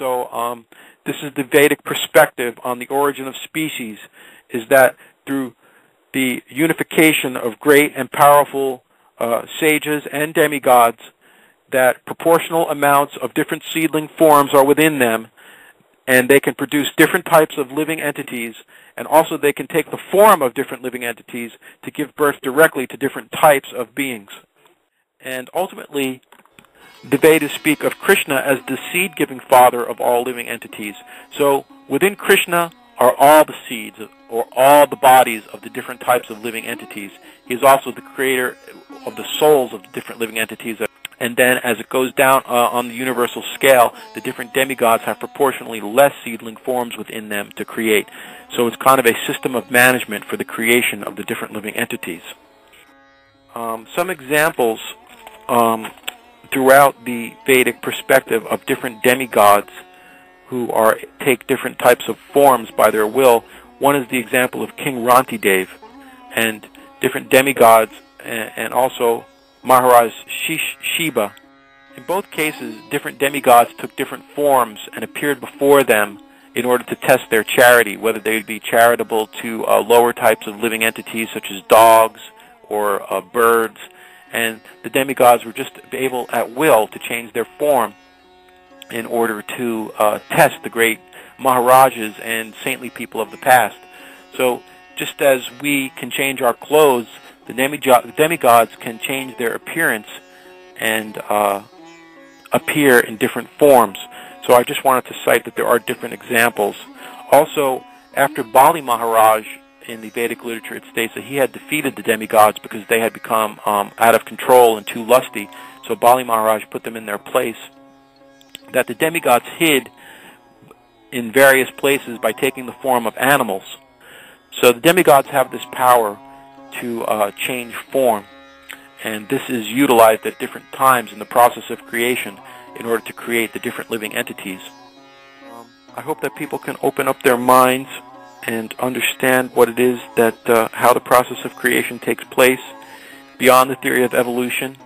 So this is the Vedic perspective on the origin of species, is that through the unification of great and powerful sages and demigods, that proportional amounts of different seedling forms are within them, and they can produce different types of living entities, and also they can take the form of different living entities to give birth directly to different types of beings. And ultimately, the Vedas speak of Krishna as the seed-giving father of all living entities. So within Krishna are all the seeds, or all the bodies of the different types of living entities. He is also the creator of the souls of the different living entities. And then as it goes down on the universal scale, the different demigods have proportionally less seedling forms within them to create. So it's kind of a system of management for the creation of the different living entities. Some examples throughout the Vedic perspective of different demigods who take different types of forms by their will. One is the example of King Rantidev and different demigods, and also Maharaj Shiva. In both cases, different demigods took different forms and appeared before them in order to test their charity, whether they would be charitable to lower types of living entities such as dogs or birds. And the demigods were just able at will to change their form in order to test the great Maharajas and saintly people of the past. So just as we can change our clothes, the demigods can change their appearance and appear in different forms. So I just wanted to cite that there are different examples. Also, after Bali Maharaj, in the Vedic literature, it states that he had defeated the demigods because they had become out of control and too lusty. So Bali Maharaj put them in their place. That the demigods hid in various places by taking the form of animals. So the demigods have this power to change form, and this is utilized at different times in the process of creation in order to create the different living entities. I hope that people can open up their minds and understand what it is that how the process of creation takes place beyond the theory of evolution.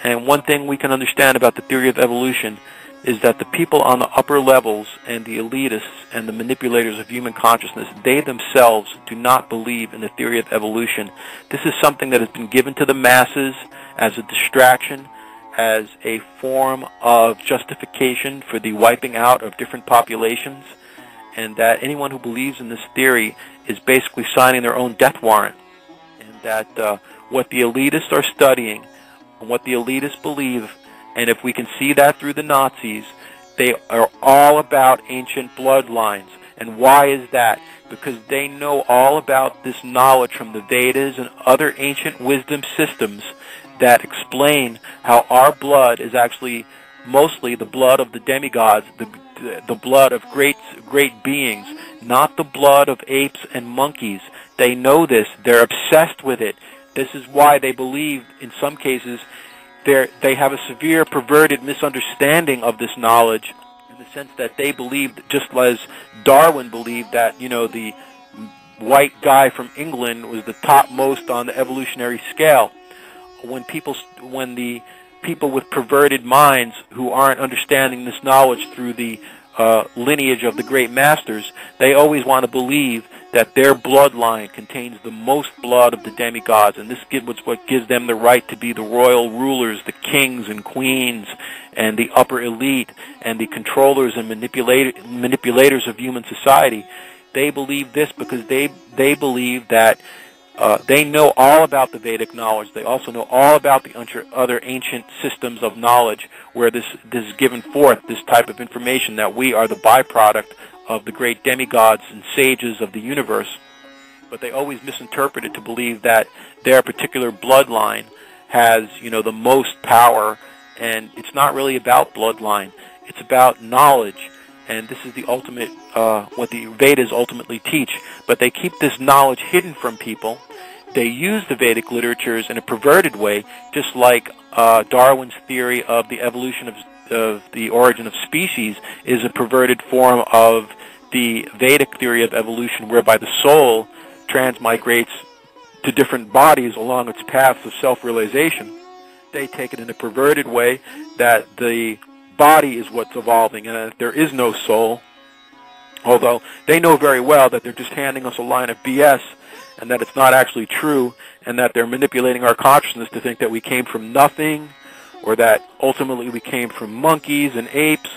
And one thing we can understand about the theory of evolution is that the people on the upper levels and the elitists and the manipulators of human consciousness, they themselves do not believe in the theory of evolution. This is something that has been given to the masses as a distraction, as a form of justification for the wiping out of different populations, and that anyone who believes in this theory is basically signing their own death warrant, and that what the elitists are studying and what the elitists believe, and if we can see that through the Nazis, they are all about ancient bloodlines. And why is that? Because they know all about this knowledge from the Vedas and other ancient wisdom systems that explain how our blood is actually mostly the blood of the demigods, the blood of great beings, not the blood of apes and monkeys. They know this. They're obsessed with it. This is why they believe, in some cases, they have a severe perverted misunderstanding of this knowledge, in the sense that they believed, just as Darwin believed, that the white guy from England was the topmost on the evolutionary scale. When the people with perverted minds who aren't understanding this knowledge through the lineage of the great masters, they always want to believe that their bloodline contains the most blood of the demigods, and this is what gives them the right to be the royal rulers, the kings and queens, and the upper elite, and the controllers and manipulators of human society. They believe this because they believe that they know all about the Vedic knowledge. They also know all about the other ancient systems of knowledge where this is given forth, this type of information, that we are the byproduct of the great demigods and sages of the universe. But they always misinterpret it to believe that their particular bloodline has, the most power, and it's not really about bloodline. It's about knowledge, and this is the ultimate, what the Vedas ultimately teach. But they keep this knowledge hidden from people. They use the Vedic literatures in a perverted way, just like Darwin's theory of the evolution of the origin of species is a perverted form of the Vedic theory of evolution, whereby the soul transmigrates to different bodies along its paths of self-realization. They take it in a perverted way that the body is what's evolving and that there is no soul, although they know very well that they're just handing us a line of BS and that it's not actually true, and that they're manipulating our consciousness to think that we came from nothing, or that ultimately we came from monkeys and apes,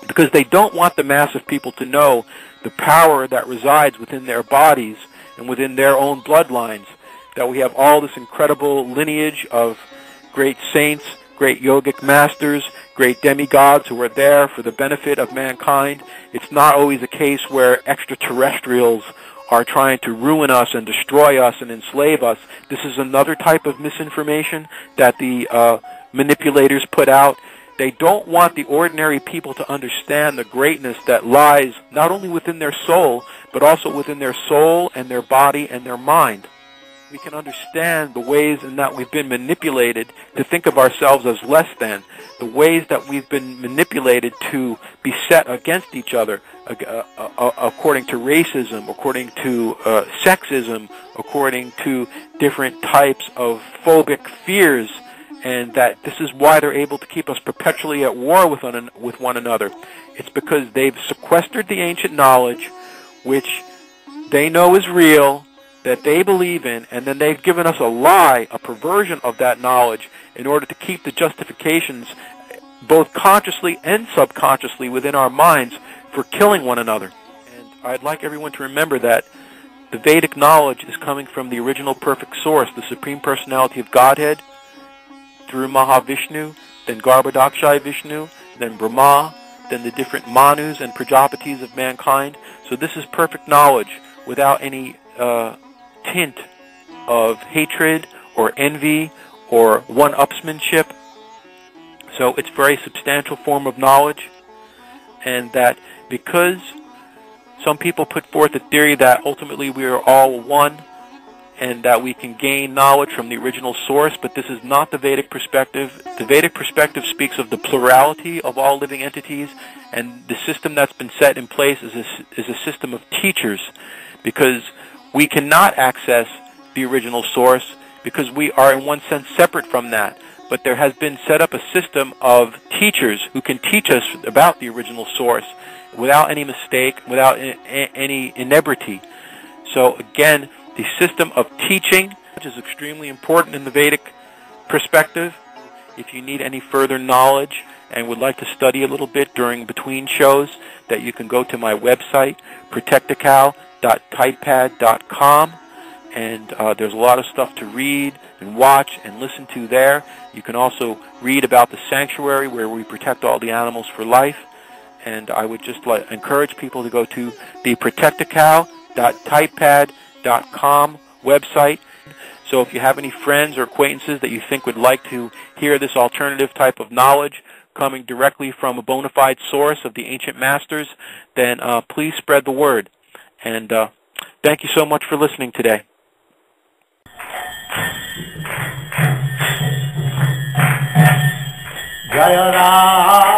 because they don't want the mass of people to know the power that resides within their bodies and within their own bloodlines, that we have all this incredible lineage of great saints, great yogic masters, great demigods who are there for the benefit of mankind. It's not always a case where extraterrestrials are trying to ruin us and destroy us and enslave us. This is another type of misinformation that the manipulators put out. They don't want the ordinary people to understand the greatness that lies not only within their soul, but also within their soul and their body and their mind. We can understand the ways in that we've been manipulated to think of ourselves as less than, the ways that we've been manipulated to be set against each other, according to racism, according to sexism, according to different types of phobic fears, and that this is why they're able to keep us perpetually at war with one another. It's because they've sequestered the ancient knowledge, which they know is real, that they believe in, and then they've given us a lie, a perversion of that knowledge, in order to keep the justifications both consciously and subconsciously within our minds for killing one another. And I'd like everyone to remember that the Vedic knowledge is coming from the original perfect source, the Supreme Personality of Godhead, through Mahavishnu, then Garbhodakshai Vishnu, then Brahma, then the different Manus and Prajapatis of mankind. So this is perfect knowledge without any tint of hatred or envy or one-upsmanship. So it's a very substantial form of knowledge, and that because some people put forth the theory that ultimately we are all one and that we can gain knowledge from the original source, but this is not the Vedic perspective. The Vedic perspective speaks of the plurality of all living entities, and the system that's been set in place is a system of teachers, because we cannot access the original source because we are in one sense separate from that. But there has been set up a system of teachers who can teach us about the original source without any mistake, without any inebriety. So again, the system of teaching, which is extremely important in the Vedic perspective. If you need any further knowledge and would like to study a little bit during between shows, that you can go to my website, protectical.typepad.com, and there's a lot of stuff to read and watch and listen to there. You can also read about the sanctuary where we protect all the animals for life, and I would just encourage people to go to the protectical.typepad.com website. So if you have any friends or acquaintances that you think would like to hear this alternative type of knowledge coming directly from a bona fide source of the ancient masters, then please spread the word. And thank you so much for listening today. Jaya Ram.